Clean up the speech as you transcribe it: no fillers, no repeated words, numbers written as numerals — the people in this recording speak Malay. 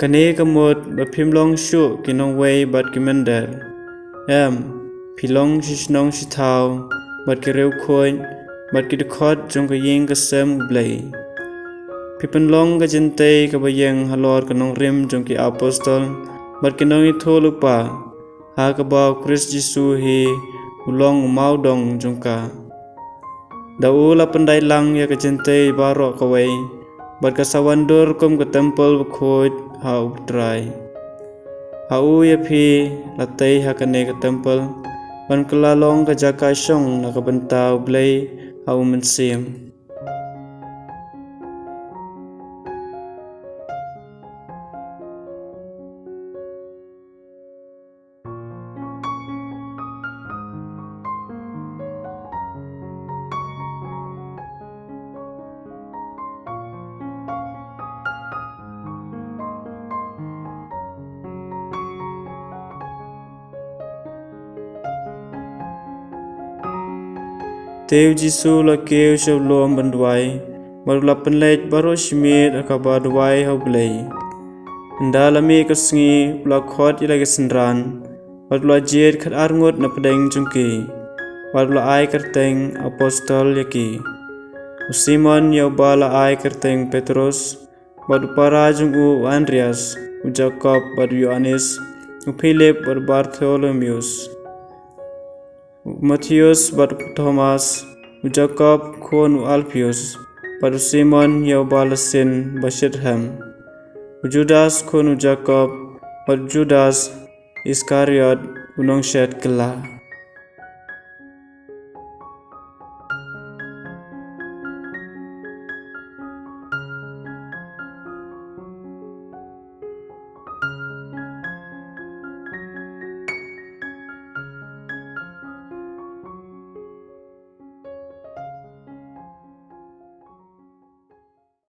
Kane kamot ba phimlong shu kinong wei bat kimender. Philong shishnong shithau bat kireu khoin bat kidukhot jong ka yeng ka sem blei. Pipenlong ka jente ka bayeng halor kanong rim jong ki apostol bat kinong itholupa ha ka ba Christ Jesu hi ulong maudong jong ka. Daula pandai lang ya ka jente baro ka wei bat ka sawandur kom ka temple khot ha utrai. Ha u ya phi latei ha ka ne ka temple ban kelalong ka jaka shong na ka bentau blei ha u mensim. Teu Jesu la keu shaw lom bandwai baru la penlej baru shmit akaba dwai hau blei. Ndala me ka sngi la khot ila ka sendran baru la jet khat arngot na pedeng jungki baru la ai kerteng apostol yaki. Simon yau bala ai kerteng Petrus baru para jungu Andreas u Jacob baru Yohanes u Philip baru Bartholomeus Matthias baru Thomas u Jacob khon u Alphaeus baru Simon yau balasin Bashirham u Judas khon u Jacob baru Judas Iscariot unong shet kela.